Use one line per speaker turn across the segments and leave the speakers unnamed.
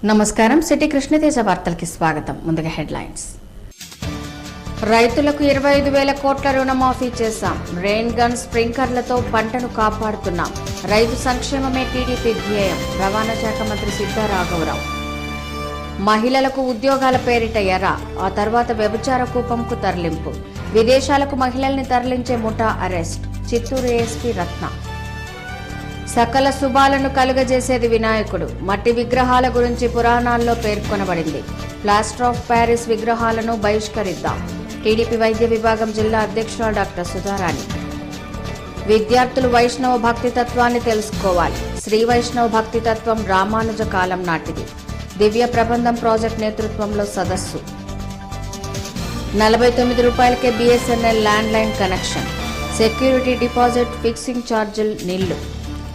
నమస్కారం. సిటీ కృష్ణతేజ వార్తలకి స్వాగతం. ముందుగా హెడ్లైన్స్. రైతులకు 25,000 కోట్ల రుణమాఫీ చేశాం. రెయిన్ గన్ స్ప్రింక్లర్లతో పంటను కాపాడుతున్నాం. రైతు సంక్షేమమే టీడీపీ ధ్యేయం. రవాణా శాఖ మంత్రి సిద్ధా రాఘవరావు. మహిళలకు ఉద్యోగాల పేరిట ఎర, ఆ తర్వాత వ్యభిచార కూపంకు తరలింపు. విదేశాలకు మహిళల్ని తరలించే ముఠా అరెస్ట్. చిత్తూరు ఏఎస్పీ రత్న. సకల శుభాలను కలుగజేసేది వినాయకుడు. మట్టి విగ్రహాల గురించి పురాణాల్లో పేర్కొనబడింది. ప్లాస్టర్ ఆఫ్ ప్యారిస్ విగ్రహాలను బహిష్కరిద్దాం. టీడీపీ వైద్య విభాగం జిల్లా అధ్యక్షురాలు డాక్టర్ సుధారాణి. విద్యార్థులు వైష్ణవ భక్తి తత్వాన్ని తెలుసుకోవాలి. శ్రీ వైష్ణవ భక్తి తత్వం రామానుజ కాలం నాటిది. దివ్య ప్రబంధం ప్రాజెక్ట్ నేతృత్వంలో సదస్సు. 49 రూపాయలకే BSNL land line connection. Security deposit fixing ఛార్జీలు నిల్లు.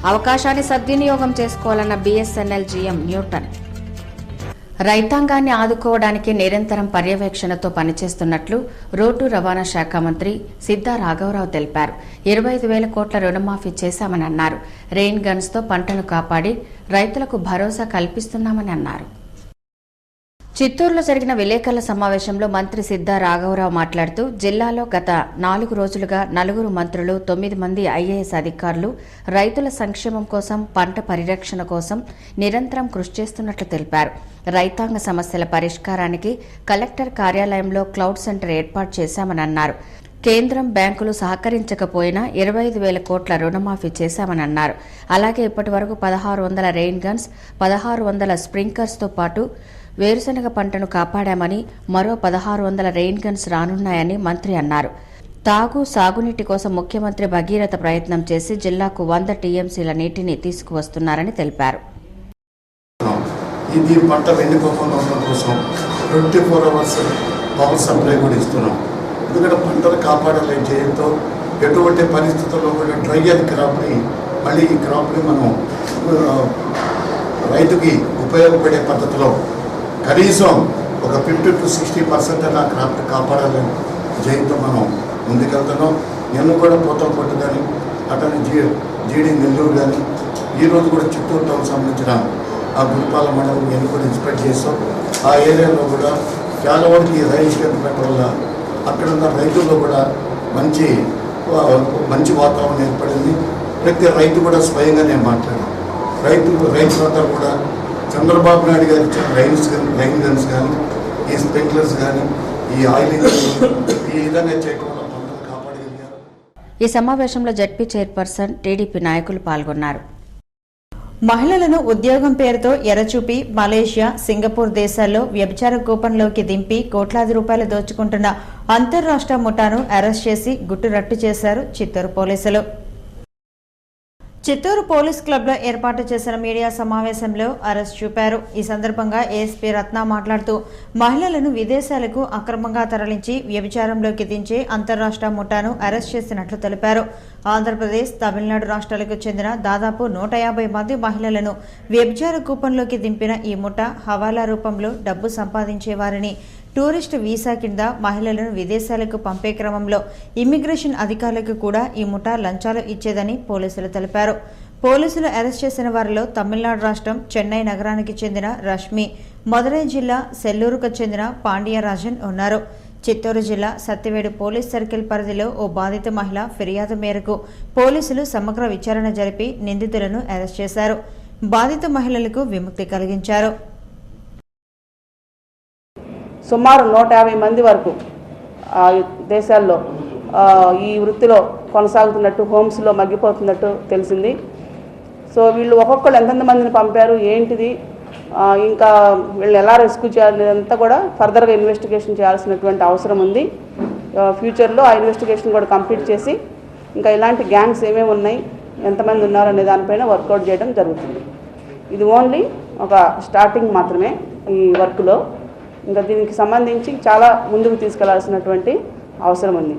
అవకాశాన్ని సద్వినియోగం చేసుకోవాలన్న బీఎస్ఎన్ఎల్ జీఎం న్యూటన్. రైతాంగాన్ని ఆదుకోవడానికి నిరంతరం పర్యవేక్షణతో పనిచేస్తున్నట్లు రోడ్డు రవాణా శాఖ మంత్రి సిద్ధా రాఘవరావు తెలిపారు. 25,000 కోట్ల రుణమాఫీ చేశామని అన్నారు. రెయిన్ గన్స్తో పంటను కాపాడి రైతులకు భరోసా కల్పిస్తున్నామని అన్నారు. చిత్తూరులో జరిగిన విలేకరుల సమావేశంలో మంత్రి సిద్ధా రాఘవరావు మాట్లాడుతూ జిల్లాలో గత 4 రోజులుగా 4 మంత్రులు 9 మంది ఐఏఎస్ అధికారులు రైతుల సంక్షేమం కోసం, పంట పరిరక్షణ కోసం నిరంతరం కృషి చేస్తున్నట్లు తెలిపారు. రైతాంగ సమస్యల పరిష్కారానికి కలెక్టర్ కార్యాలయంలో క్లౌడ్ సెంటర్ ఏర్పాటు చేశామని అన్నారు. కేంద్రం, బ్యాంకులు సహకరించకపోయినా 25,000 కోట్ల రుణమాఫీ చేశామని అన్నారు. అలాగే ఇప్పటి వరకు 1600 రెయిన్ గన్స్, 1600 స్ప్రింక్లర్స్తో పాటు వేరుశనగ పంటను కాపాడామని, మరో 1600 రెయిన్ గన్స్ రానున్నాయని మంత్రి అన్నారు. తాగు, సాగునీటి కోసం ముఖ్యమంత్రి భగీరథ ప్రయత్నం చేసి జిల్లాకు 100 టీఎంసీల నీటిని తీసుకువస్తున్నారని తెలిపారు.
ఇది పంట వెండిపోకుండా ఉండడం కోసం 24 అవర్స్ పవర్ సప్లై కూడా ఇస్తున్నాం. ఎందుకంటే పంటను కాపాడాలి చేయడంతో ఎటువంటి పరిస్థితుల్లో కూడా డ్రై అయిన క్రాప్ని మళ్ళీ ఈ క్రాప్ని మనం రైతుకి ఉపయోగపడే పద్ధతిలో కనీసం ఒక 50 to 60% అలా క్రాప్ కాపాడాలని జయంతో మనం ముందుకెళ్తున్నాం. నిన్న కూడా పోతలపట్టు కానీ అటని జీడి నెల్లూరు కానీ ఈరోజు కూడా చిత్తూరు టౌన్ సంబంధించిన ఆ గురిపాల మండలం ఇవన్నీ కూడా ఇన్స్పెక్ట్ చేస్తాం. ఆ ఏరియాలో కూడా చాలా వరకు ఈ రైస్ గన్ పెట్టడం వల్ల అక్కడ ఉన్న రైతుల్లో కూడా మంచి వాతావరణం ఏర్పడింది. ప్రతి రైతు కూడా స్వయంగా నేను మాట్లాడాను. రైతులంతా కూడా చంద్రబాబు నాయుడు గారు ఇచ్చిన రైన్ గన్స్ కానీ, ఈ స్ప్రింక్లర్స్ కానీ, ఈ ఆయిలింగ్ ఈ విధంగా చేయడం వల్ల పంటలు కాపాడగలిగారు.
ఈ సమావేశంలో జడ్పీ చైర్పర్సన్, టీడీపీ నాయకులు పాల్గొన్నారు.
మహిళలను ఉద్యోగం పేరుతో ఎరచూపి మలేషియా, సింగపూర్ దేశాల్లో వ్యభిచార కూపంలోకి దింపి కోట్లాది రూపాయలు దోచుకుంటున్న అంతర్రాష్ట్ర ముఠాను అరెస్ట్ చేసి గుట్టురట్టు చేశారు చిత్తూరు పోలీసులు. చిత్తూరు పోలీస్ క్లబ్లో ఏర్పాటు చేసిన మీడియా సమావేశంలో అరెస్ట్ చూపారు. ఈ సందర్భంగా ఏఎస్పీ రత్న మాట్లాడుతూ మహిళలను విదేశాలకు అక్రమంగా తరలించి వ్యభిచారంలోకి దించే అంతర్రాష్ట్ర ముఠాను అరెస్ట్ చేసినట్లు తెలిపారు. ఆంధ్రప్రదేశ్, తమిళనాడు రాష్ట్రాలకు చెందిన దాదాపు 150 మంది మహిళలను వ్యభిచార కూపంలోకి దింపిన ఈ ముఠా హవాలా రూపంలో డబ్బు సంపాదించేవారని, టూరిస్టు వీసా కింద మహిళలను విదేశాలకు పంపే క్రమంలో ఇమ్మిగ్రేషన్ అధికారులకు కూడా ఈ ముఠా లంచాలు ఇచ్చేదని పోలీసులు తెలిపారు. పోలీసులు అరెస్ట్ చేసిన వారిలో తమిళనాడు రాష్ట్రం చెన్నై నగరానికి చెందిన రష్మి, మదురై జిల్లా సెల్లూరుకు చెందిన పాండ్యరాజన్ ఉన్నారు. చిత్తూరు జిల్లా సత్యవేడు పోలీస్ సర్కిల్ పరిధిలో ఓ బాధిత మహిళ ఫిర్యాదు మేరకు పోలీసులు సమగ్ర విచారణ జరిపి నిందితులను అరెస్ట్ చేశారు. బాధిత మహిళలకు విముక్తి కలిగించారు.
సుమారు 150 మంది వరకు దేశాల్లో ఈ వృత్తిలో కొనసాగుతున్నట్టు, హోమ్స్లో మగ్గిపోతున్నట్టు తెలిసింది. సో వీళ్ళు ఒక్కొక్కరు ఎంతెంత మందిని పంపారు, ఏంటిది, ఇంకా వీళ్ళు ఎలా రెస్క్యూ చేయాలి అంతా కూడా ఫర్దర్గా ఇన్వెస్టిగేషన్ చేయాల్సినటువంటి అవసరం ఉంది. ఫ్యూచర్లో ఆ ఇన్వెస్టిగేషన్ కూడా కంప్లీట్ చేసి ఇంకా ఇలాంటి గ్యాంగ్స్ ఏమేమి ఉన్నాయి, ఎంతమంది ఉన్నారు అనే దానిపైన వర్కౌట్ చేయడం జరుగుతుంది. ఇది ఓన్లీ ఒక స్టార్టింగ్ మాత్రమే ఈ వర్క్లో. ఇంకా దీనికి సంబంధించి చాలా ముందుకు తీసుకెళ్లాల్సినటువంటి అవసరం ఉంది.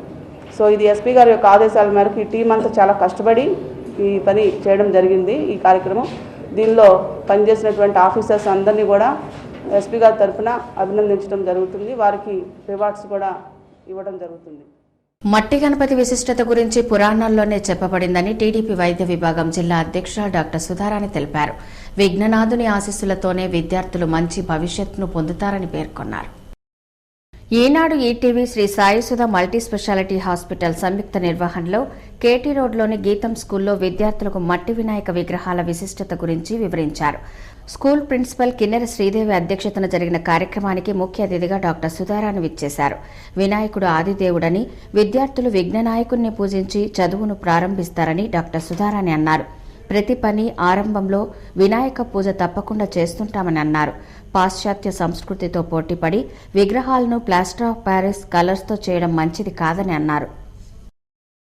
సో ఇది ఎస్పీ గారి యొక్క ఆదేశాల మేరకు ఈ టీం అంతా చాలా కష్టపడి ఈ పని చేయడం జరిగింది. ఈ కార్యక్రమం దీనిలో పనిచేసినటువంటి ఆఫీసర్స్ అందరినీ కూడా ఎస్పీ గారి తరఫున అభినందించడం జరుగుతుంది. వారికి రివార్డ్స్ కూడా ఇవ్వడం జరుగుతుంది.
మట్టి గణపతి విశిష్టత గురించి పురాణాల్లోనే చెప్పబడిందని టీడీపీ వైద్య విభాగం జిల్లా అధ్యక్షురాలు డాక్టర్ సుధారాణి తెలిపారు. విఘ్ననాథుని ఆశీస్సులతోనే విద్యార్థులు మంచి భవిష్యత్తును పొందుతారని పేర్కొన్నారు. Eenadu ETV Sri Saisudha multi speciality hospital సంయుక్త నిర్వహణలో కేటీ రోడ్లోని గీతం స్కూల్లో విద్యార్థులకు మట్టి వినాయక విగ్రహాల విశిష్టత గురించి వివరించారు. స్కూల్ ప్రిన్సిపల్ కిన్నెర శ్రీదేవి అధ్యక్షతన జరిగిన కార్యక్రమానికి ముఖ్య అతిథిగా డాక్టర్ సుధారాణి విచ్చేశారు. వినాయకుడు ఆదిదేవుడని, విద్యార్థులు విఘ్ననాయకుడిని పూజించి చదువును ప్రారంభిస్తారని డాక్టర్ సుధారాణి అన్నారు. ప్రతి పని ఆరంభంలో వినాయక పూజ తప్పకుండా చేస్తుంటామని అన్నారు. పాశ్చాత్య సంస్కృతితో పోటీపడి విగ్రహాలను ప్లాస్టర్ ఆఫ్ ప్యారిస్ కలర్స్తో చేయడం మంచిది కాదని అన్నారు.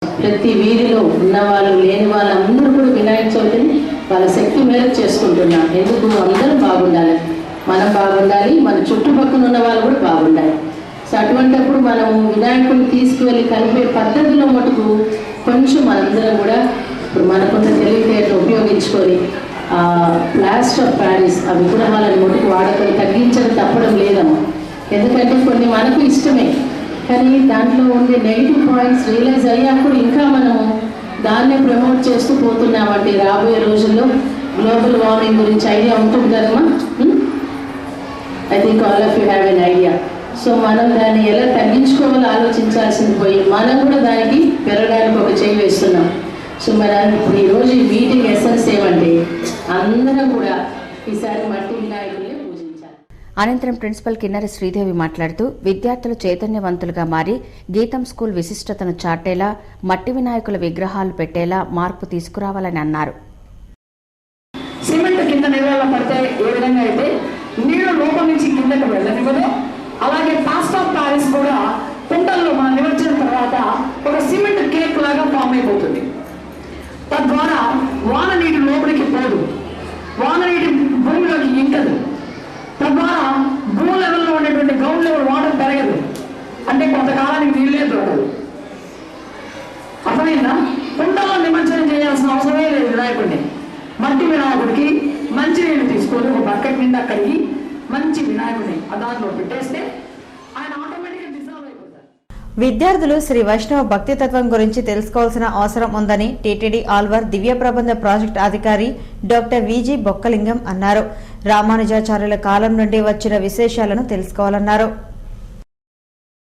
ప్రతి వీధిలో ఉన్నవాళ్ళు లేని వాళ్ళందరూ కూడా వినాయక చవితిని వాళ్ళ శక్తి మేరకు చేసుకుంటున్నారు. ఎందుకు? అందరూ బాగుండాలి, మనం బాగుండాలి, మన చుట్టుపక్కల ఉన్న వాళ్ళు కూడా బాగుండాలి. సో అటువంటిప్పుడు మనం వినాయకుడిని తీసుకువెళ్ళి కలిపే పద్ధతిలో మటుకు కొంచెం మనందరం కూడా ఇప్పుడు మనకున్న తెలివితేటలు ఉపయోగించుకొని ప్లాస్టర్ ఆఫ్ ప్యారిస్ ఆ విగ్రహాలను మటుకు వాడకం తగ్గించడం తప్పడం లేదమ్మా. ఎందుకంటే కొన్ని మనకు ఇష్టమే, కానీ దాంట్లో ఉండే నెగిటివ్ పాయింట్స్ రియలైజ్ అయ్యాప్పుడు ఇంకా మనము దాన్నే ప్రమోట్ చేస్తూ పోతున్నామంటే రాబోయే రోజుల్లో గ్లోబల్ వార్మింగ్ గురించి ఐడియా ఉంటుంది కదమ్మా. I think all of you have an idea. So మనం దాన్ని ఎలా తగ్గించుకోవాలో ఆలోచించాల్సింది పోయి మనం కూడా దానికి పెరగడానికి ఒక చేయి వేస్తున్నాం. సో మరి ఇప్పుడు ఈరోజు ఈ మీటింగ్ ఎసెన్స్ ఏమంటే అందరం కూడా ఈసారి మట్టి వినాయకుల్ని పూజించాలి.
అనంతరం ప్రిన్సిపల్ కిన్నెర శ్రీదేవి మాట్లాడుతూ విద్యార్థులు చైతన్యవంతులుగా మారి గీతం స్కూల్ విశిష్టతను చాటేలా మట్టి వినాయకుల విగ్రహాలు పెట్టేలా మార్పు తీసుకురావాలని అన్నారు.
సిమెంట్ కింద నీళ్ళలో పడితే ఏ విధంగా అయితే నీళ్లు లోపల నుంచి కిందకు వెళ్ళనివ్వదు, అలాగే ప్లాస్టర్ ఆఫ్ ప్యారిస్ కూడా కుండల్లో మనం నిమర్చిన తర్వాత ఒక సిమెంట్ కేక్ లాగా ఫామ్ అయిపోతుంది. తద్వారా వాన నీటి లోపలికి పోదు, వాన నీటి భూమిలోకి ఇంకదు. తద్వారా భూ లెవెల్లో ఉండేటువంటి గ్రౌండ్ లెవెల్ వాటర్ పెరగదు, అంటే కొంతకాలానికి నీళ్ళే దొరకదు. అర్థమైందా? కుండలో నిమజ్జనం చేయాల్సిన అవసరమే లేదు. వినాయకుడిని మట్టి వినాయకుడికి మంచి నీళ్ళు తీసుకొని ఒక బకెట్ నిండా కడిగి మంచి వినాయకుడిని దాంట్లో పెట్టేస్తే ఆయన ఆటోమేటిక్గా డిజాల్వ్ అయిపోతారు.
విద్యార్థులు శ్రీ వైష్ణవ భక్తి తత్వం గురించి తెలుసుకోవాల్సిన అవసరం ఉందని టీటీడీ ఆల్వార్ దివ్య ప్రబంధ ప్రాజెక్టు అధికారి డాక్టర్ విజి బొక్కలింగం అన్నారు. రామానుజాచార్యుల కాలం నుండి వచ్చిన విశేషాలను తెలుసుకోవాలన్నారు.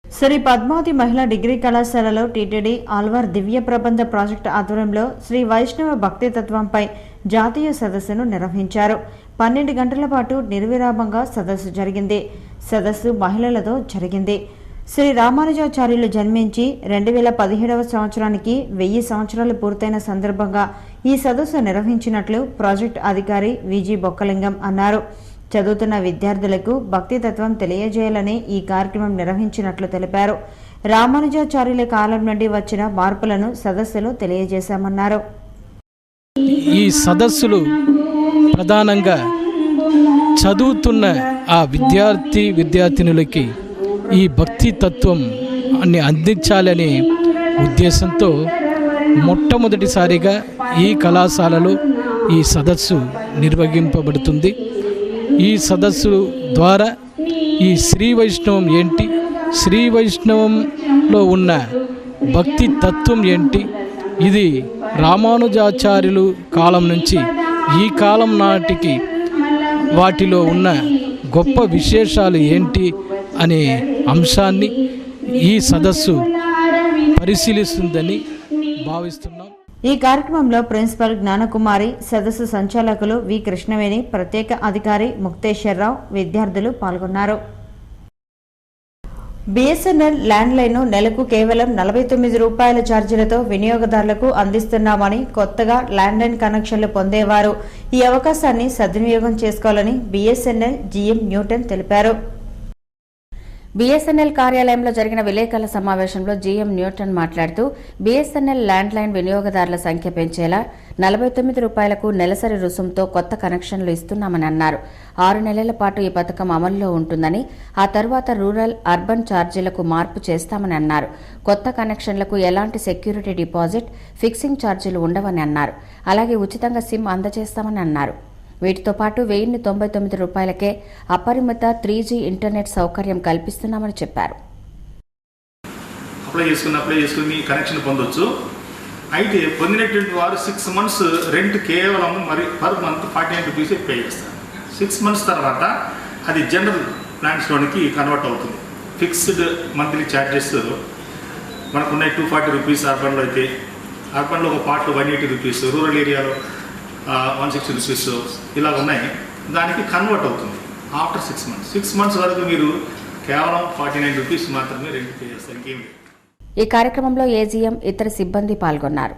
శ్రీ పద్మావతి మహిళా డిగ్రీ కళాశాలలో టీటీడీ ఆల్వార్ దివ్య ప్రబంధ ప్రాజెక్టు ఆధ్వర్యంలో శ్రీ వైష్ణవ భక్తి తత్వంపై జాతీయ సదస్సును నిర్వహించారు. 12 గంటల పాటు నిర్విరామంగా సదస్సు జరిగింది. సదస్సు మహిళలతో జరిగింది. శ్రీ రామానుజాచార్యులు జన్మించి 2017వ సంవత్సరానికి 1000 సంవత్సరాలు పూర్తయిన సందర్భంగా ఈ సదస్సు నిర్వహించినట్లు ప్రాజెక్టు అధికారి విజి బొక్కలింగం అన్నారు. చదువుతున్న విద్యార్థులకు భక్తి తత్వం తెలియజేయాలని ఈ కార్యక్రమం నిర్వహించినట్లు తెలిపారు. రామానుజాచార్యుల కాలం నుండి వచ్చిన మార్పులను సదస్సులో తెలియజేశామన్నారు.
ఈ సదస్సులు ప్రధానంగా చదువుతున్న ఆ విద్యార్థినులకి ఈ భక్తి తత్వం అన్ని అందించాలనే ఉద్దేశంతో మొట్టమొదటిసారిగా ఈ కళాశాలలో ఈ సదస్సు నిర్వహింపబడుతుంది. ఈ సదస్సు ద్వారా ఈ శ్రీ వైష్ణవం ఏంటి, శ్రీ వైష్ణవంలో ఉన్న భక్తి తత్వం ఏంటి, ఇది రామానుజాచార్యులు కాలం నుంచి ఈ కాలం నాటికి వాటిలో ఉన్న గొప్ప విశేషాలు ఏంటి అనే అంశాన్ని ఈ సదస్సు పరిశీలిస్తుందని భావిస్తున్నాం.
ఈ కార్యక్రమంలో ప్రిన్సిపల్ జ్ఞానకుమారి, సదస్సు సంచాలకులు వి కృష్ణవేణి, ప్రత్యేక అధికారి ముక్తేశ్వరరావు, విద్యార్థులు పాల్గొన్నారు. బీఎస్ఎన్ఎల్ ల్యాండ్లైన్ను నెలకు కేవలం 49 రూపాయల ఛార్జీలతో వినియోగదారులకు అందిస్తున్నామని, కొత్తగా ల్యాండ్లైన్ కనెక్షన్లు పొందేవారు ఈ అవకాశాన్ని సద్వినియోగం చేసుకోవాలని బీఎస్ఎన్ఎల్ జీఎం న్యూటన్ తెలిపారు.
బీఎస్ఎన్ఎల్ కార్యాలయంలో జరిగిన విలేకరుల సమావేశంలో జీఎం న్యూటన్ మాట్లాడుతూ బీఎస్ఎన్ఎల్ ల్యాండ్లైన్ వినియోగదారుల సంఖ్య పెంచేలా 49 రూపాయలకు నెలసరి రుసుంతో కొత్త కనెక్షన్లు ఇస్తున్నామని అన్నారు. 6 నెలల పాటు ఈ పథకం అమల్లో ఉంటుందని, ఆ తర్వాత రూరల్, అర్బన్ ఛార్జీలకు మార్పు చేస్తామని అన్నారు. కొత్త కనెక్షన్లకు ఎలాంటి సెక్యూరిటీ డిపాజిట్, ఫిక్సింగ్ ఛార్జీలు ఉండవని అన్నారు. అలాగే ఉచితంగా సిమ్ అందజేస్తామని అన్నారు. వీటితో పాటు 1099 రూపాయలకే అపరిమిత 3G ఇంటర్నెట్ సౌకర్యం కల్పిస్తున్నామని చెప్పారు.
అప్లై చేసుకుని మీ కనెక్షన్ పొందొచ్చు. అయితే పొందినటువంటి వారు 6 months రెంట్ కేవలం మరి పర్ మంత్ 49 rupees పే చేస్తారు. 6 months తర్వాత అది జనరల్ ప్లాన్స్లోనికి కన్వర్ట్ అవుతుంది. ఫిక్స్డ్ మంత్లీ ఛార్జెస్ మనకున్నాయి 240 rupees అర్బన్లో అయితే. అర్బన్లో ఒక పార్ట్లో 180 rupees, రూరల్ ఏరియాలో 160 rupees ఇలా ఉన్నాయి. దానికి కన్వర్ట్ అవుతుంది ఆఫ్టర్ 6 months. 6 months వరకు మీరు కేవలం 49 rupees మాత్రమే రెంట్ పే చేస్తారు, ఇంకేం లేదు.
ఈ కార్యక్రమంలో ఏజీఎం ఇతర సిబ్బంది పాల్గొన్నారు.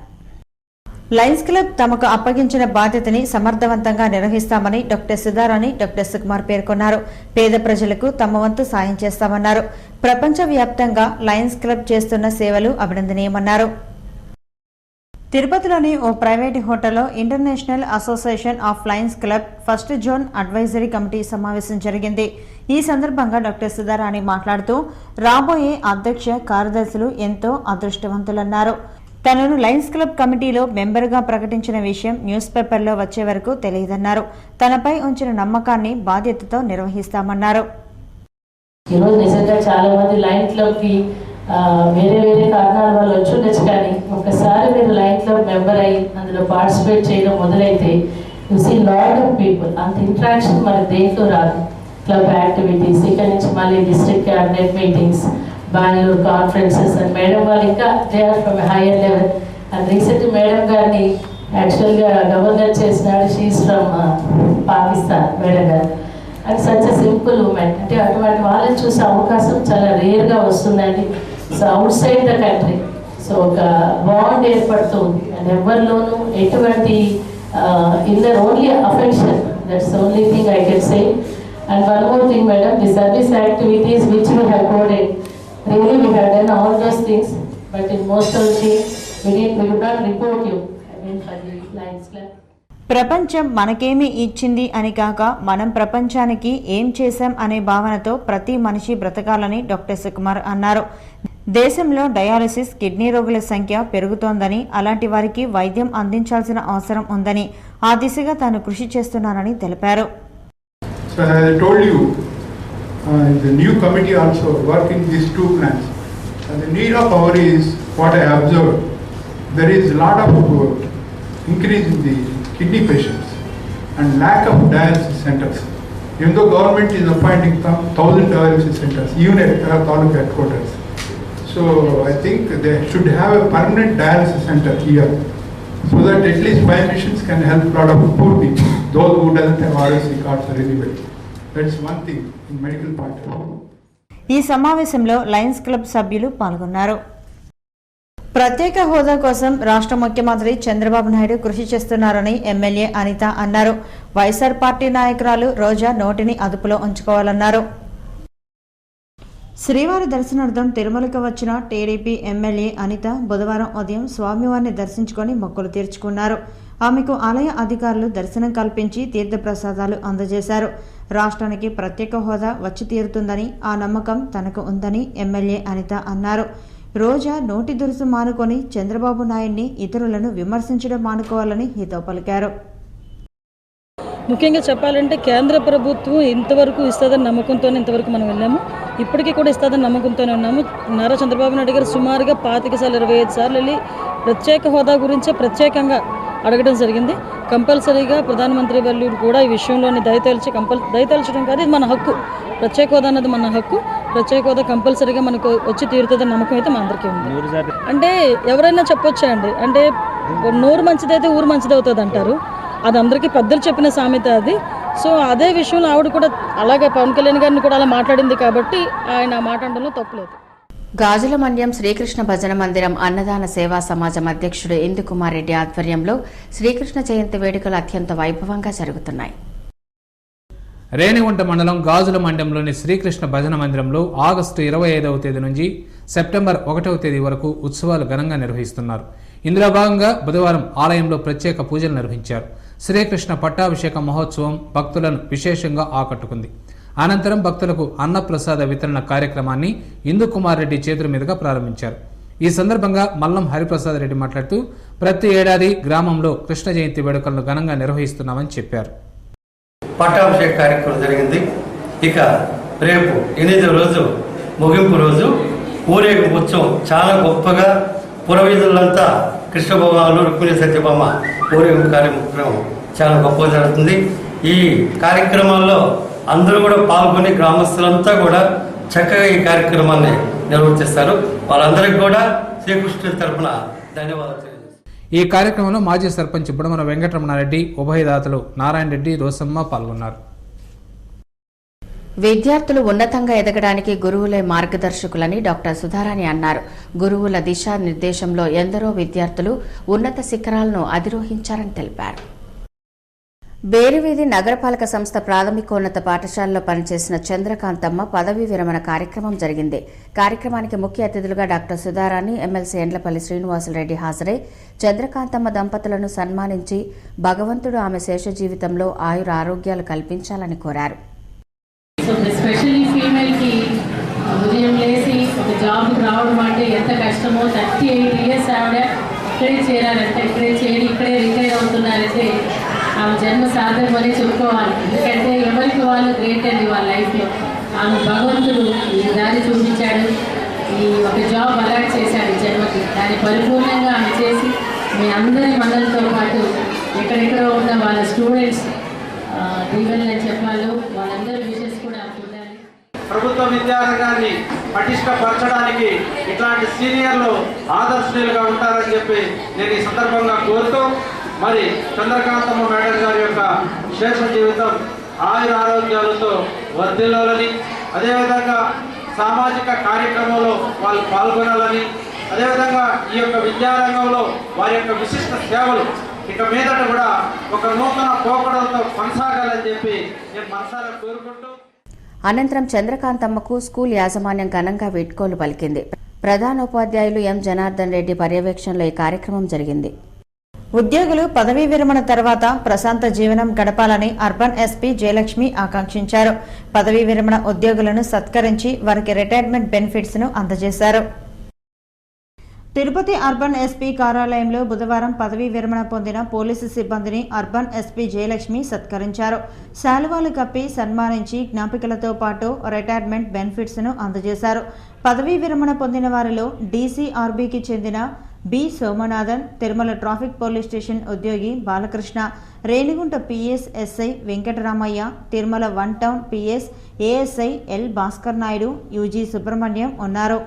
లయన్స్ క్లబ్ తమకు అప్పగించిన బాధ్యతని సమర్థవంతంగా నిర్వహిస్తామని డాక్టర్ సుధారాణి, డాక్టర్ సుకుమార్ పేర్కొన్నారు. పేద ప్రజలకు తమ వంతు సాయం చేస్తామన్నారు. ప్రపంచవ్యాప్తంగా లయన్స్ క్లబ్ చేస్తున్న సేవలు అభినందనీయమన్నారు. తిరుపతిలోని ఓ ప్రైవేటు హోటల్లో international association of Lions club first zone advisory committee సమావేశం జరిగింది. ఈ సందర్భంగా డాక్టర్ సుధారాణి మాట్లాడుతూ రాబోయే అధ్యక్ష కార్యదర్శులు ఎంతో అదృష్టవంతులన్నారు. తనను లయన్స్ క్లబ్ కమిటీలో మెంబర్గా ప్రకటించిన విషయం న్యూస్ పేపర్లో వచ్చే వరకు తెలియదన్నారు. తనపై ఉంచిన నమ్మకాన్ని బాధ్యతతో నిర్వహిస్తామన్నారు.
ఈరోజు నిజంగా చాలా మంది లయన్ క్లబ్కి వేరే వేరే కారణాల వల్ల వచ్చుండొచ్చు, కానీ ఒకసారి మీరు లయన్ క్లబ్ మెంబర్ అయ్యి అందులో పార్టిసిపేట్ చేయడం మొదలైతే you see lot of people. అంత ఇంట్రాక్షన్ మనకు దేంట్లో రాదు. క్లబ్ యాక్టివిటీస్, ఇక్కడ నుంచి మళ్ళీ district cabinet meetings, Bengaluru conferences, and madam వాళ్ళు ఇంకా they are from higher level. And recent madam గారిని యాక్చువల్గా గవర్నర్ చేసినాడు, షీఈస్ ఫ్రమ్ పాకిస్తాన్ మేడం గారు. And such a simple women. అంటే అటువంటి వాళ్ళని చూసే అవకాశం చాలా రేర్గా వస్తుందండి. So outside the country so ఒక బాండ్ ఏర్పడుతుంది. అండ్ ఎవరిలోనూ ఎటువంటి inner only affection, that's only thing I can say. And one more thing, madam, the service activities which we have coded, really we have done all those things, but in most of the things we did not report you. I mean for the Lions Club.
ప్రపంచం మనకేమి ఇచ్చింది అని కాక మనం ప్రపంచానికి ఏం చేశాం అనే భావనతో ప్రతి మనిషి బ్రతకాలని డాక్టర్ సుకుమార్ అన్నారు. దేశంలో డయాలసిస్, కిడ్నీ రోగుల సంఖ్య పెరుగుతోందని, అలాంటి వారికి వైద్యం అందించాల్సిన అవసరం ఉందని, ఆ దిశగా తాను కృషి చేస్తున్నానని తెలిపారు.
So as I told you, the new committee also working these two plans. And the need of hour is what I observed. There is a lot of increase in the kidney patients and lack of dialysis centers. Even though government is appointing 1,000 dialysis centers, even at Taluk headquarters. So I think they should have a permanent dialysis center here, so that at least 5 machines can help a lot of poor people, those who doesn't have RSC cards or anybody. That's one thing in medical part.
ఈ సమావేశంలో Lions club సభ్యులు పాల్గొన్నారు. ప్రత్యేక హోదా కోసం రాష్ట్ర ముఖ్యమంత్రి చంద్రబాబు నాయుడు కృషి చేస్తున్నారని ఎమ్మెల్యే అనిత అన్నారు. వైఎస్ఆర్ పార్టీ నాయకురాలు రోజా నోటిని అదుపులో ఉంచుకోవాలన్నారు. శ్రీవారి దర్శనార్థం తిరుమలకు వచ్చిన టీడీపీ ఎమ్మెల్యే అనిత బుధవారం ఉదయం స్వామివారిని దర్శించుకొని మొక్కులు తీర్చుకున్నారు. ఆమెకు ఆలయ అధికారులు దర్శనం కల్పించి తీర్థప్రసాదాలు అందజేశారు. రాష్ట్రానికి ప్రత్యేక హోదా వచ్చి తీరుతుందని, ఆ నమ్మకం తనకు ఉందని ఎమ్మెల్యే అనిత అన్నారు. రోజా నోటి దురుసు మానుకొని చంద్రబాబు నాయుడిని, ఇతరులను విమర్శించడం మానుకోవాలని హితవు పలికారు.
ముఖ్యంగా చెప్పాలంటే కేంద్ర ప్రభుత్వం ఇంతవరకు ఇస్తుందని నమ్మకంతోనే ఇంతవరకు మనం వెళ్ళాము. ఇప్పటికీ కూడా ఇస్తుందని నమ్మకంతోనే ఉన్నాము. నారా చంద్రబాబు నాయుడు గారు సుమారుగా 25 సార్లు 25 సార్లు వెళ్ళి ప్రత్యేక హోదా గురించే ప్రత్యేకంగా అడగడం జరిగింది. కంపల్సరీగా ప్రధానమంత్రి వాళ్ళు కూడా ఈ విషయంలోని దయతెలచడం కాదు, ఇది మన హక్కు. ప్రత్యేక హోదా అన్నది మన హక్కు. ప్రత్యేక హోదా కంపల్సరీగా మనకు వచ్చి తీరుతుందని నమ్మకం అయితే మా అందరికీ ఉంది. అంటే ఎవరైనా చెప్పొచ్చా అండి, అంటే నోరు మంచిదైతే ఊరు మంచిదవుతుంది అంటారు. అది అందరికీ పెద్దలు చెప్పిన సామెత అది. సో అదే విషయంలో ఆవిడ కూడా అలాగే పవన్ కళ్యాణ్ గారిని కూడా అలా మాట్లాడింది కాబట్టి ఆయన మాట్లాడడంలో తప్పులేదు.
గాజుల మండ్యం శ్రీకృష్ణ భజన మందిరం అన్నదాన సేవా సమాజం అధ్యక్షుడు ఇందుకుమార్ రెడ్డి ఆధ్వర్యంలో శ్రీకృష్ణ జయంతి వేడుకలు అత్యంత వైభవంగా జరుగుతున్నాయి.
రేణిగుంట మండలం గాజుల మండ్యంలోని శ్రీకృష్ణ భజన మందిరంలో ఆగస్టు 25వ తేదీ నుంచి సెప్టెంబర్ 1వ తేదీ వరకు ఉత్సవాలు ఘనంగా నిర్వహిస్తున్నారు. ఇందులో భాగంగా బుధవారం ఆలయంలో ప్రత్యేక పూజలు నిర్వహించారు. శ్రీకృష్ణ పట్టాభిషేక మహోత్సవం భక్తులను విశేషంగా ఆకట్టుకుంది. అనంతరం భక్తులకు అన్నప్రసాద వితరణ కార్యక్రమాన్ని ఇందుకుమార్ రెడ్డి చేతుల మీదుగా ప్రారంభించారు. ఈ సందర్భంగా మల్లం హరిప్రసాద్ రెడ్డి మాట్లాడుతూ ప్రతి ఏడాది గ్రామంలో కృష్ణ జయంతి వేడుకలను ఘనంగా నిర్వహిస్తున్నామని చెప్పారు.
పట్టాభిషేక కార్యక్రమం జరిగింది. ఇక రేపు 8వ రోజు ముగింపు రోజు ఊరేగింపు ఉత్సవం చాలా గొప్పగా పురవీధులంతా కృష్ణ భగవానులు రుక్మిణి సత్యభామ ఊరేగింపు కార్యక్రమం చాలా గొప్పగా జరుగుతుంది. ఈ కార్యక్రమాల్లో అందరూ కూడా పాల్గొని గ్రామస్తులంతా కూడా చక్కగా ఈ కార్యక్రమాన్ని నిర్వర్తిస్తారు. వాళ్ళందరికీ కూడా శ్రీకృష్ణుడి తరఫున ధన్యవాదాలు తెలియజేస్తారు.
ఈ కార్యక్రమంలో మాజీ సర్పంచ్ బుడమన వెంకటరమణారెడ్డి, ఉభయదాతలు నారాయణ రెడ్డి, రోసమ్మ పాల్గొన్నారు.
విద్యార్థులు ఉన్నతంగా ఎదగడానికి గురువులే మార్గదర్శకులని డాక్టర్ సుధారాణి అన్నారు. గురువుల దిశానిర్దేశంలో ఎందరో విద్యార్థులు ఉన్నత శిఖరాలను అధిరోహించారని తెలిపారు. బేరువీధి నగరపాలక సంస్థ ప్రాథమికోన్నత పాఠశాలలో పనిచేసిన చంద్రకాంతమ్మ పదవీ విరమణ కార్యక్రమం జరిగింది. కార్యక్రమానికి ముఖ్య అతిథులుగా డాక్టర్ సుధారాణి, ఎమ్మెల్సీ ఎండ్లపల్లి శ్రీనివాసులరెడ్డి హాజరై చంద్రకాంతమ్మ దంపతులను సన్మానించి భగవంతుడు ఆమె శేష జీవితంలో ఆయుర ఆరోగ్యాలు కల్పించాలని కోరారు.
ఎస్పెషల్లీ ఫీమేల్కి ఉదయం లేచి ఒక జాబ్కి రావడం అంటే ఎంత కష్టమో. 38 years ఆవిడ ఇక్కడే చేరారంటే, ఇక్కడే చేరి ఇక్కడే రిటైర్ అవుతున్నారంటే ఆమె జన్మ సార్థకమని చెప్పుకోవాలి. ఎందుకంటే ఎవరికి వాళ్ళు గ్రేట్ అండి వాళ్ళ లైఫ్లో. ఆమె భగవంతుడు ఈ దారి చూపించాడు, ఈ ఒక జాబ్ అలాట్ చేశాడు జన్మకి. దాన్ని పరిపూర్ణంగా ఆమె చేసి మీ అందరి మనలతో పాటు ఎక్కడెక్కడో ఉన్న వాళ్ళ స్టూడెంట్స్ దీవెనలని చెప్పాలి. వాళ్ళందరి విషయస్ కూడా ఉండాలి.
ప్రభుత్వ విద్యారంగాన్ని పటిష్టపరచడానికి ఇట్లాంటి సీనియర్లు ఆదర్శనీయులుగా ఉంటారని చెప్పి నేను ఈ సందర్భంగా కోరుతూ, మరి చంద్రకాంతమ్మ మేడం గారి యొక్క శేష జీవితం ఆయుర ఆరోగ్యాలతో వర్ధిల్లాలని, అదేవిధంగా సామాజిక కార్యక్రమంలో వాళ్ళు పాల్గొనాలని, అదేవిధంగా ఈ యొక్క విద్యారంగంలో వారి యొక్క విశిష్ట సేవలు ఇక మీదట కూడా ఒక నూతన పోకడలతో కొనసాగాలని చెప్పి నేను మనసారా కోరుకుంటూ.
అనంతరం చంద్రకాంతమ్మకు స్కూల్ యాజమాన్యం ఘనంగా వీడ్కోలు పలికింది. ప్రధానోపాధ్యాయులు ఎం జనార్దన్ రెడ్డి పర్యవేక్షణలో ఈ కార్యక్రమం జరిగింది.
ఉద్యోగులు పదవీ విరమణ తర్వాత ప్రశాంత జీవనం గడపాలని అర్బన్ ఎస్పీ జయలక్ష్మి ఆకాంక్షించారు. పదవీ విరమణ ఉద్యోగులను సత్కరించి వారికి రిటైర్మెంట్ బెనిఫిట్స్ ను అందజేశారు. తిరుపతి అర్బన్ ఎస్పీ కార్యాలయంలో బుధవారం పదవీ విరమణ పొందిన పోలీసు సిబ్బందిని అర్బన్ ఎస్పీ జయలక్ష్మి సత్కరించారు. శాలువాలు కప్పి సన్మానించి జ్ఞాపికలతో పాటు రిటైర్మెంట్ బెనిఫిట్స్ ను అందజేశారు. పదవీ విరమణ పొందిన వారిలో డీసీఆర్బీకి చెందిన B Somanathan, Tirumala traffic police station ఉద్యోగి Balakrishna, Renigunta PS SI Venkataramaiah, Tirumala 1 town PS ASI L Bhaskar Naidu, UG Subrahmanyam ఉన్నారు.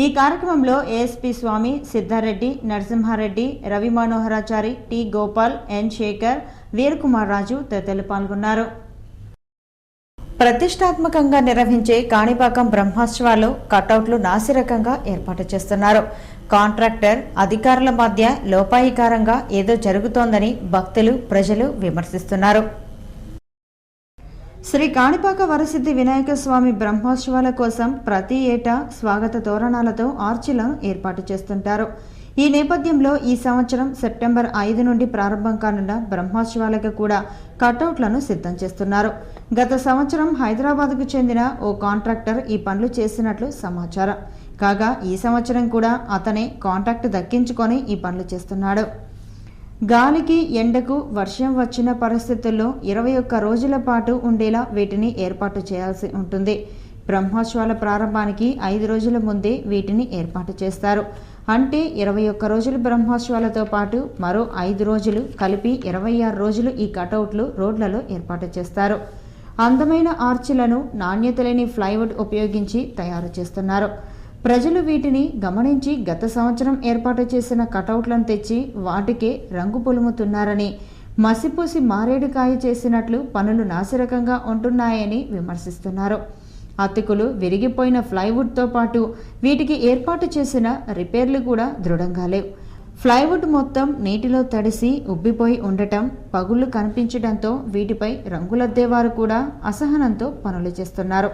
ఈ కార్యక్రమంలో ASP Swamy, Siddareddy, Narasimhareddy, Ravi Manoharachari, T Gopal, N Shekar, Veerakumar Raju తదితరులు పాల్గొన్నారు. ప్రతిష్టాత్మకంగా నిర్వహించే కాణిపాకం బ్రహ్మోత్సవాల్లో కటౌట్లు నాసిరకంగా ఏర్పాటు చేస్తున్నారు. కాంట్రాక్టర్, అధికారుల మధ్య లోపాయికారంగా ఏదో జరుగుతోందని భక్తులు, ప్రజలు విమర్శిస్తున్నారు. శ్రీ కాణిపాక వరసిద్ధి వినాయక స్వామి బ్రహ్మోత్సవాల కోసం ప్రతి ఏటా స్వాగత తోరణాలతో ఆర్చిలను ఏర్పాటు చేస్తుంటారు. ఈ నేపథ్యంలో ఈ సంవత్సరం సెప్టెంబర్ 5 నుండి ప్రారంభం కానున్న బ్రహ్మోత్సవాలకు కూడా కటౌట్లను సిద్ధం చేస్తున్నారు. గత సంవత్సరం హైదరాబాద్కు చెందిన ఓ కాంట్రాక్టర్ ఈ పనులు చేసినట్లు సమాచారం. కాగా ఈ సంవత్సరం కూడా అతనే కాంట్రాక్ట్ దక్కించుకొని ఈ పనులు చేస్తున్నాడు. గాలికి, ఎండకు, వర్షం వచ్చిన పరిస్థితుల్లో 21 రోజుల పాటు ఉండేలా వీటిని ఏర్పాటు చేయాల్సి ఉంటుంది. బ్రహ్మోత్సవాల ప్రారంభానికి 5 రోజుల ముందే వీటిని ఏర్పాటు చేస్తారు. అంటే 21 రోజుల బ్రహ్మోత్సవాలతో పాటు మరో 5 రోజులు కలిపి 26 రోజులు ఈ కటౌట్లు రోడ్లలో ఏర్పాటు చేస్తారు. అందమైన ఆర్చిలను నాణ్యత లేని ప్లైవుడ్ ఉపయోగించి తయారు చేస్తున్నారు. ప్రజలు వీటిని గమనించి గత సంవత్సరం ఏర్పాటు చేసిన కటౌట్లను తెచ్చి వాటికే రంగు పులుముతున్నారని, మసిపూసి మారేడుకాయ చేసినట్లు పనులు నాసిరకంగా ఉంటున్నాయని విమర్శిస్తున్నారు. అతికులు, విరిగిపోయిన ప్లైవుడ్తో పాటు వీటికి ఏర్పాటు చేసిన రిపేర్లు కూడా దృఢంగా లేవు. ప్లైవుడ్ మొత్తం నీటిలో తడిసి ఉబ్బిపోయి ఉండటం, పగుళ్లు కనిపించడంతో వీటిపై రంగులద్దేవారు కూడా అసహనంతో పనులు చేస్తున్నారు.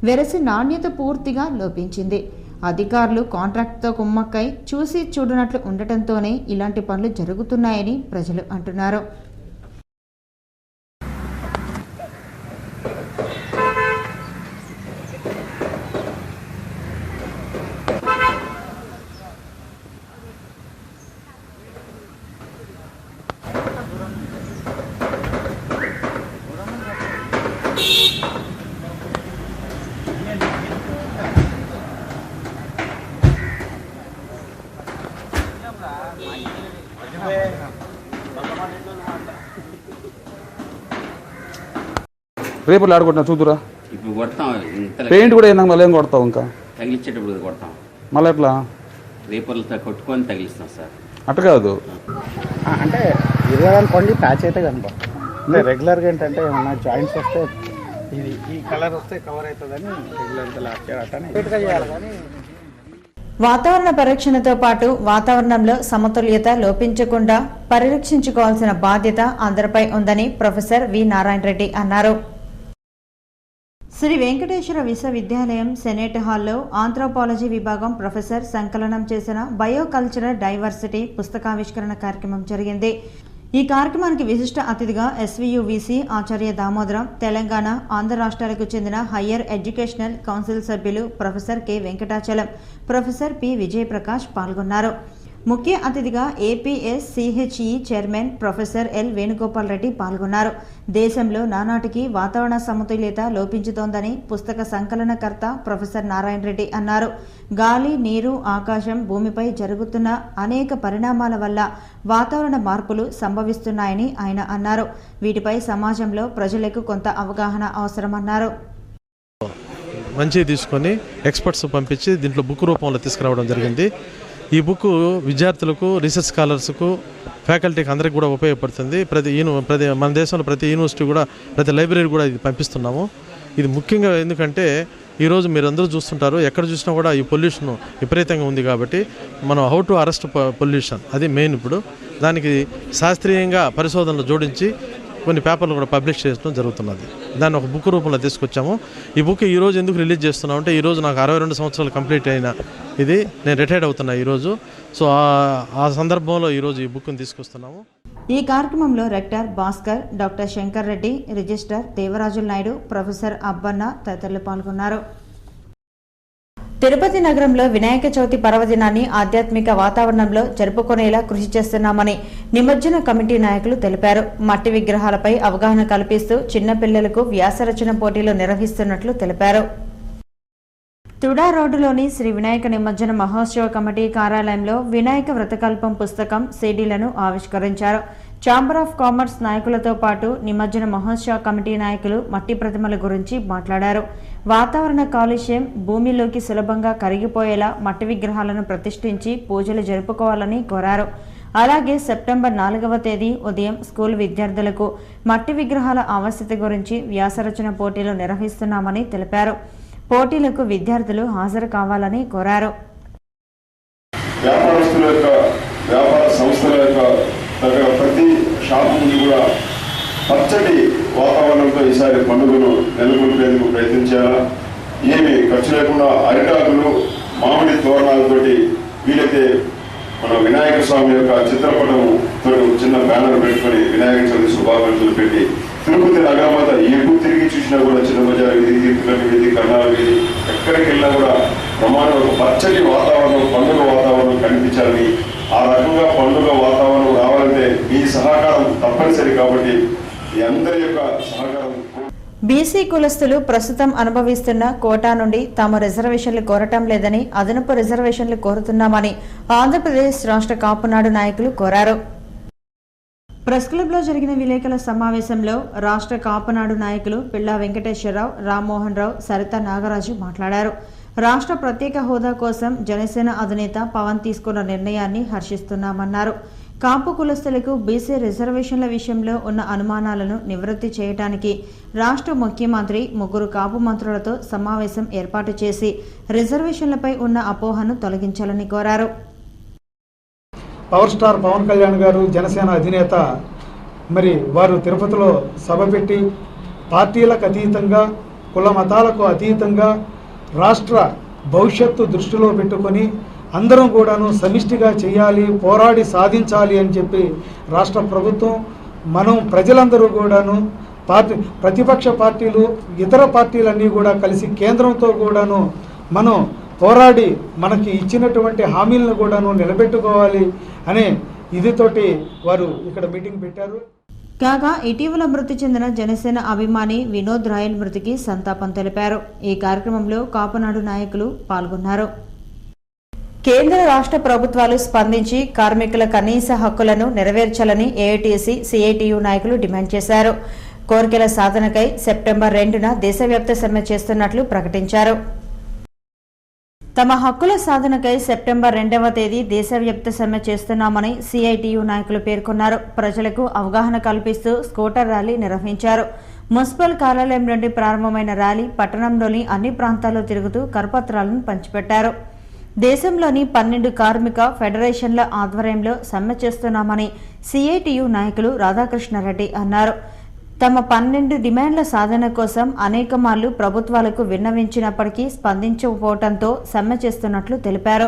వెరసి నాణ్యత పూర్తిగా లోపించింది. అధికారులు కాంట్రాక్ట్తో కుమ్మక్కై చూసి చూడనట్లు ఉండటంతోనే ఇలాంటి పనులు జరుగుతున్నాయని ప్రజలు అంటున్నారు.
రేపర్లు ఆడుకుంటున్నా చూదురా.
ఇప్పుడు కొడతాం,
పెయింట్ కూడా అయినా మళ్ళీ ఏం కొడతావు? ఇంకా
తగిలిచ్చేటప్పుడు కొడతాం.
మళ్ళీ ఎట్లా?
రేపర్లతో కొట్టుకొని తగిలిస్తాం సార్.
అట్ట కాదు
అంటే ఇరవై ప్యాచ్ అయితే కనపడుతుంది. రెగ్యులర్గా ఏంటంటే ఏమన్నా జాయింట్స్ వస్తే ఇది ఈ కలర్ వస్తే కవర్ అవుతుందని రెగ్యులర్గా లాస్ట్ ఇయర్ అట్టనే చేయాలి. కానీ
వాతావరణ పరిరక్షణతో పాటు వాతావరణంలో సమతుల్యత లోపించకుండా పరిరక్షించుకోవాల్సిన బాధ్యత అందరిపై ఉందని ప్రొఫెసర్ వి నారాయణ రెడ్డి అన్నారు. శ్రీ వెంకటేశ్వర విశ్వవిద్యాలయం సెనేట్ హాల్లో ఆంథ్రోపాలజీ విభాగం ప్రొఫెసర్ సంకలనం చేసిన బయోకల్చరల్ డైవర్సిటీ పుస్తకావిష్కరణ కార్యక్రమం జరిగింది. ఈ కార్యక్రమానికి విశిష్ట అతిథిగా ఎస్వీయువిసి ఆచార్య దామోదరం, తెలంగాణ, ఆంధ్ర రాష్ట్రాలకు చెందిన హయ్యర్ ఎడ్యుకేషనల్ కౌన్సిల్ సభ్యులు professor K Venkatachalam, professor P Vijay Prakash పాల్గొన్నారు. ముఖ్య అతిథిగా APS CHE chairman professor L Venugopal Reddy పాల్గొన్నారు. దేశంలో నానాటికి వాతావరణ సమతుల్యత లోపించుతోందని పుస్తక సంకలనకర్త ప్రొఫెసర్ నారాయణ రెడ్డి అన్నారు. గాలి, నీరు, ఆకాశం, భూమిపై జరుగుతున్న అనేక పరిణామాల వల్ల వాతావరణ మార్పులు సంభవిస్తున్నాయని ఆయన అన్నారు. వీటిపై సమాజంలో ప్రజలకు కొంత అవగాహన అవసరమన్నారు.
మంచిగా తీసుకొని ఎక్స్పర్ట్స్ పంపించి దీంట్లో బుక్ రూపంలో తీసుకురావడం జరిగింది. ఈ బుక్ విద్యార్థులకు, రీసెర్చ్ స్కాలర్స్కు, ఫ్యాకల్టీకి అందరికీ కూడా ఉపయోగపడుతుంది. మన దేశంలో ప్రతి యూనివర్సిటీ కూడా, ప్రతి లైబ్రరీ కూడా ఇది పంపిస్తున్నాము. ఇది ముఖ్యంగా ఎందుకంటే ఈరోజు మీరు అందరూ చూస్తుంటారు, ఎక్కడ చూసినా కూడా ఈ పొల్యూషన్ విపరీతంగా ఉంది. కాబట్టి మనం హౌ టు అరెస్ట్ పొల్యూషన్ అది మెయిన్. ఇప్పుడు దానికి శాస్త్రీయంగా పరిశోధనలు జోడించి కొన్ని పేపర్లు కూడా పబ్లిష్ చేయడం జరుగుతున్నది. దాన్ని ఒక బుక్ రూపంలో తీసుకొచ్చాము. ఈ బుక్ ఈరోజు ఎందుకు రిలీజ్ చేస్తున్నాం అంటే, ఈరోజు నాకు 62 సంవత్సరాలు కంప్లీట్ అయిన ఇది, నేను రిటైర్డ్ అవుతున్నా ఈరోజు. సో ఆ సందర్భంలో ఈరోజు ఈ బుక్ని తీసుకొస్తున్నాము.
ఈ కార్యక్రమంలో rector Bhaskar, doctor Shankar Reddy, registrar Devarajula Naidu, professor Abbanna తదితరులు పాల్గొన్నారు. తిరుపతి నగరంలో వినాయక చవితి పర్వదినాన్ని ఆధ్యాత్మిక వాతావరణంలో జరుపుకునేలా కృషి చేస్తున్నామని నిమజ్జన కమిటీ నాయకులు తెలిపారు. మట్టి విగ్రహాలపై అవగాహన కల్పిస్తూ చిన్నపిల్లలకు వ్యాసరచన పోటీలు నిర్వహిస్తున్నట్లు తెలిపారు. తుడా రోడ్డులోని శ్రీ వినాయక నిమజ్జన మహోత్సవ కమిటీ కార్యాలయంలో వినాయక వ్రతకల్పం పుస్తకం సీడీలను ఆవిష్కరించారు. ఛాంబర్ ఆఫ్ కామర్స్ నాయకులతో పాటు నిమజ్జన మహోత్సవ కమిటీ నాయకులు మట్టి ప్రతిమల గురించి మాట్లాడారు. వాతావరణ కాలుష్యం భూమిలోకి సులభంగా కరిగిపోయేలా మట్టి విగ్రహాలను ప్రతిష్ఠించి పూజలు జరుపుకోవాలని కోరారు. అలాగే సెప్టెంబర్ 4వ తేదీ ఉదయం స్కూల్ విద్యార్థులకు మట్టి విగ్రహాల ఆవశ్యకత గురించి వ్యాసరచన పోటీలు నిర్వహిస్తున్నామని తెలిపారు. పోటీలకు విద్యార్థులు హాజరు కావాలని కోరారు.
వ్యాపారస్తుల యొక్క, వ్యాపార సంస్థల యొక్క ప్రతి షాపు ముందు కూడా పచ్చటి వాతావరణంతో ఈసారి పండుగను నెలకొల్పేందుకు ప్రయత్నించాలా. ఏమి ఖర్చు లేకుండా అరిటాకులు, మామిడి తోరణాలతోటి వీలైతే మన వినాయక స్వామి యొక్క చిత్రపటం చిన్న బ్యానర్ పెట్టుకొని వినాయక చవితి శుభాకాంక్షలు పెట్టి తిరుపతి నగరమాత ఎప్పుడు తిరిగి చూసినా కూడా చిన్న బజార్ వీధి, తీర్థగడ్డ వీధి, కర్ణాల వీధి, ఎక్కడికి వెళ్ళినా కూడా ప్రమాణం ఒక పచ్చటి వాతావరణం, పండుగ వాతావరణం కనిపించాలని, ఆ రకంగా పండుగ వాతావరణం రావాలంటే మీ సహకారం తప్పనిసరి. కాబట్టి మీ అందరి యొక్క సహకారం.
బీసీ కులస్తులు ప్రస్తుతం అనుభవిస్తున్న కోటా నుండి తాము రిజర్వేషన్లు కోరటం లేదని, అదనపు రిజర్వేషన్లు కోరుతున్నామని ఆంధ్రప్రదేశ్ రాష్ట్ర కాపునాడు నాయకులు కోరారు. ప్రెస్ క్లబ్లో జరిగిన విలేకరుల సమావేశంలో రాష్ట్ర కాపునాడు నాయకులు పిల్లా వెంకటేశ్వరరావు, రామ్మోహన్ రావు, సరిత నాగరాజు మాట్లాడారు. రాష్ట్ర ప్రత్యేక హోదా కోసం జనసేన అధినేత పవన్ తీసుకున్న నిర్ణయాన్ని హర్షిస్తున్నామన్నారు. కాపు కులస్తులకు బీసీ రిజర్వేషన్ల విషయంలో ఉన్న అనుమానాలను నివృత్తి చేయడానికి రాష్ట్ర ముఖ్యమంత్రి 3 కాపు మంత్రులతో సమావేశం ఏర్పాటు చేసి రిజర్వేషన్లపై ఉన్న అపోహను తొలగించాలని కోరారు.
పవర్ స్టార్ పవన్ కళ్యాణ్ గారు, జనసేన అధినేత, మరి వారు తిరుపతిలో సభ పెట్టి పార్టీలకు అతీతంగా, కుల మతాలకు అతీతంగా రాష్ట్ర భవిష్యత్తు దృష్టిలో పెట్టుకొని అందరం కూడాను సమిష్టిగా చేయాలి, పోరాడి సాధించాలి అని చెప్పి రాష్ట్ర ప్రభుత్వం, మనం ప్రజలందరూ కూడాను, ప్రతిపక్ష పార్టీలు, ఇతర పార్టీలన్నీ కూడా కలిసి కేంద్రంతో కూడాను మనం పోరాడి మనకి ఇచ్చినటువంటి హామీలను కూడాను నిలబెట్టుకోవాలి అనే ఇదితోటి వారు ఇక్కడ మీటింగ్ పెట్టారు.
కాగా ఇటీవల మృతి చెందిన జనసేన అభిమాని వినోద్ రాయల్ మృతికి సంతాపం తెలిపారు. ఈ కార్యక్రమంలో కాపునాడు నాయకులు పాల్గొన్నారు. కేంద్ర రాష్ట్ర ప్రభుత్వాలు స్పందించి కార్మికుల కనీస హక్కులను నెరవేర్చాలని ఏఐటీసీ, సిఐటియు నాయకులు డిమాండ్ చేశారు. కోర్కెల సాధనకై సెప్టెంబర్ 2న దేశవ్యాప్త సమ్మె చేస్తున్నట్లు ప్రకటించారు. తమ హక్కుల సాధనకై సెప్టెంబర్ 2వ తేదీ దేశవ్యాప్త సమ్మె చేస్తున్నామని సిఐటియు నాయకులు పేర్కొన్నారు. ప్రజలకు అవగాహన కల్పిస్తూ స్కూటర్ ర్యాలీ నిర్వహించారు. మున్సిపల్ కార్యాలయం నుండి ప్రారంభమైన ర్యాలీ పట్టణంలోని అన్ని ప్రాంతాల్లో తిరుగుతూ కరపత్రాలను పంచిపెట్టారు. దేశంలోని 12 కార్మిక ఫెడరేషన్ల ఆధ్వర్యంలో సమ్మె చేస్తున్నామని సిఐటియు నాయకులు రాధాకృష్ణారెడ్డి అన్నారు. తమ 12 డిమాండ్ల సాధన కోసం అనేక మార్లు ప్రభుత్వాలకు విన్నవించినప్పటికీ స్పందించకపోవడంతో సమ్మె చేస్తున్నట్లు తెలిపారు.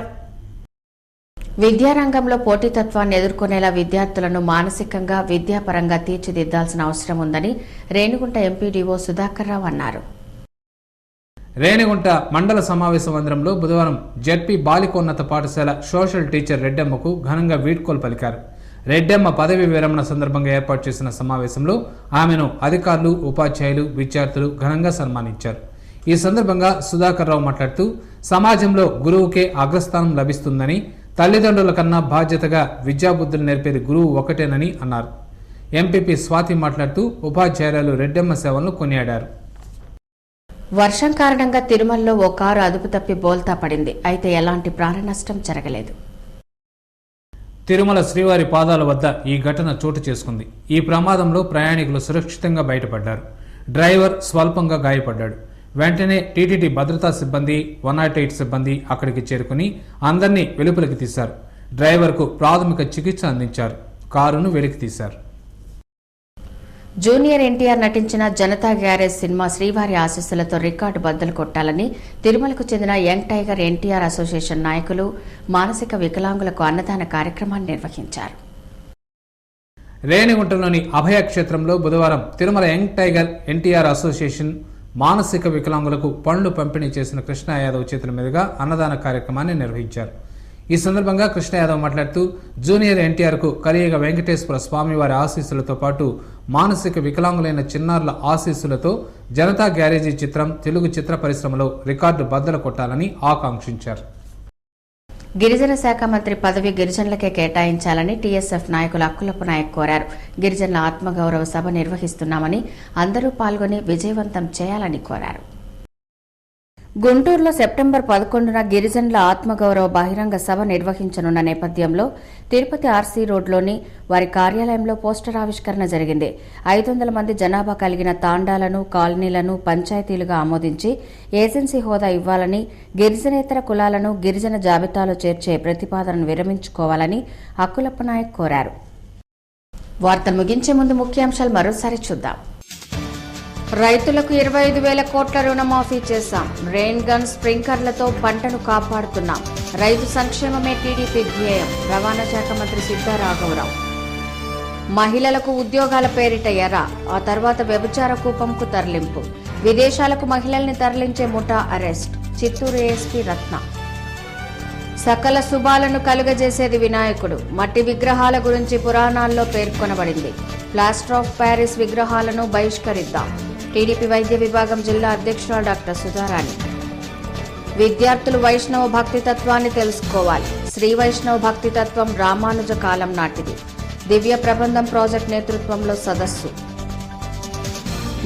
విద్యారంగంలో పోటీతత్వాన్ని ఎదుర్కొనేలా విద్యార్థులను మానసికంగా విద్యాపరంగా తీర్చిదిద్దాల్సిన అవసరం ఉందని రేణిగుంట ఎంపీడీఓ సుధాకర్ రావు అన్నారు.
రేణిగుంట మండల సమావేశ మందిరంలో బుధవారం జెడ్పీ బాలికోన్నత పాఠశాల సోషల్ టీచర్ రెడ్డమ్మకు ఘనంగా వీడ్కోలు పలికారు. రెడ్డమ్మ పదవి విరమణ సందర్భంగా ఏర్పాటు చేసిన సమావేశంలో ఆమెను అధికారులు, ఉపాధ్యాయులు, విద్యార్థులు ఘనంగా సన్మానించారు. ఈ సందర్భంగా సుధాకర్ రావు మాట్లాడుతూ సమాజంలో గురువుకే అగ్రస్థానం లభిస్తుందని, తల్లిదండ్రుల కన్నా బాధ్యతగా విద్యాబుద్ధులు నేర్పేది గురువు ఒకటేనని అన్నారు. ఎంపీపీ స్వాతి మాట్లాడుతూ ఉపాధ్యాయులు రెడ్డమ్మ సేవలను కొనియాడారు.
వర్షం కారణంగా తిరుమలలో ఓ కారు అదుపు తప్పి బోల్తా పడింది. అయితే ఎలాంటి ప్రాణ నష్టం జరగలేదు.
తిరుమల శ్రీవారి పాదాల వద్ద ఈ ఘటన చోటు చేసుకుంది. ఈ ప్రమాదంలో ప్రయాణికులు సురక్షితంగా బయటపడ్డారు. డ్రైవర్ స్వల్పంగా గాయపడ్డాడు. వెంటనే టీటీడీ భద్రతా సిబ్బంది, 108 సిబ్బంది అక్కడికి చేరుకుని అందరినీ వెలుపలికి తీశారు. డ్రైవర్కు ప్రాథమిక చికిత్స అందించారు. కారును వెలికి తీశారు.
జూనియర్ ఎన్టీఆర్ నటించిన జనతా గ్యారేజ్ సినిమా శ్రీవారి ఆశీస్సులతో రికార్డు బద్దలు కొట్టాలని తిరుమలకు చెందిన యంగ్ టైగర్ ఎన్టీఆర్ అసోసియేషన్ నాయకులు మానసిక వికలాంగులకు అన్నదాన కార్యక్రమాన్ని నిర్వహించారు.
రేణిగుంటలోని అభయ క్షేత్రంలో బుధవారం Tirumala young tiger NTR association మానసిక వికలాంగులకు పండ్లు పంపిణీ చేసిన కృష్ణ యాదవ్ చేతుల మీదుగా అన్నదాన కార్యక్రమాన్ని నిర్వహించారు. ఈ సందర్భంగా కృష్ణ యాదవ్ మాట్లాడుతూ జూనియర్ ఎన్టీఆర్కు కలియుగ వెంకటేశ్వర స్వామివారి ఆశీస్సులతో పాటు మానసిక వికలాంగులైన చిన్నారుల ఆశీస్సులతో జనతా గ్యారేజీ చిత్రం తెలుగు చిత్ర పరిశ్రమలో రికార్డు బద్దలు కొట్టాలని ఆకాంక్షించారు.
గిరిజన శాఖ మంత్రి పదవి గిరిజనులకే కేటాయించాలని టీఎస్ఎఫ్ నాయకులు అక్కులప్ప నాయక్ కోరారు. గిరిజనుల ఆత్మగౌరవ సభ నిర్వహిస్తున్నామని అందరూ పాల్గొని విజయవంతం చేయాలని కోరారు. గుంటూరులో సెప్టెంబర్ 11న గిరిజనుల ఆత్మగౌరవ బహిరంగ సభ నిర్వహించనున్న నేపథ్యంలో తిరుపతి ఆర్సీ రోడ్లోని వారి కార్యాలయంలో పోస్టర్ ఆవిష్కరణ జరిగింది. 500 మంది జనాభా కలిగిన తాండాలను, కాలనీలను పంచాయతీలుగా ఆమోదించి ఏజెన్సీ హోదా ఇవ్వాలని, గిరిజనేతర కులాలను గిరిజన జాబితాలో చేర్చే ప్రతిపాదనను విరమించుకోవాలని అక్కులప్ప నాయక్ కోరారు. వార్తలు ముగించే ముందు ముఖ్యాంశాలు మరోసారి చూద్దాం. రైతులకు 25,000 కోట్ల రుణమాఫీ చేశాం. రెయిన్ గన్ స్ప్రింక్లర్లతో పంటను కాపాడుతున్నాం. రైతు సంక్షేమమే టీడీపీ ధ్యేయం. రవాణా శాఖ మంత్రి సిద్ధా రాఘవరావు. మహిళలకు ఉద్యోగాల పేరిట ఎర, ఆ తర్వాత వ్యభిచార కూపంకు తరలింపు. విదేశాలకు మహిళల్ని తరలించే ముఠా అరెస్ట్. చిత్తూరు ఏఎస్పీ రత్న. సకల శుభాలను కలుగజేసేది వినాయకుడు. మట్టి విగ్రహాల గురించి పురాణాల్లో పేర్కొనబడింది. ప్లాస్టర్ ఆఫ్ ప్యారిస్ విగ్రహాలను బహిష్కరిద్దాం. టీడీపీ వైద్య విభాగం జిల్లా అధ్యక్షురాలు డాక్టర్ సుధారాణి. విద్యార్థులు వైష్ణవ భక్తి తత్వాన్ని తెలుసుకోవాలి. శ్రీ వైష్ణవ భక్తి తత్వం రామానుజ కాలం నాటిది. దివ్య ప్రబంధం ప్రాజెక్ట్ నేతృత్వంలో సదస్సు.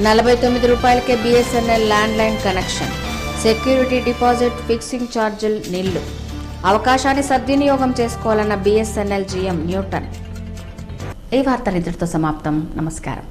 49 రూపాయలకే BSNL landline connection. Security deposit fixing ఛార్జీలు నిల్లు. అవకాశాన్ని సద్వినియోగం చేసుకోవాలన్న BSNL GM న్యూటన్. ఈ వార్తలు ఇంతటితో సమాప్తం. నమస్కారం.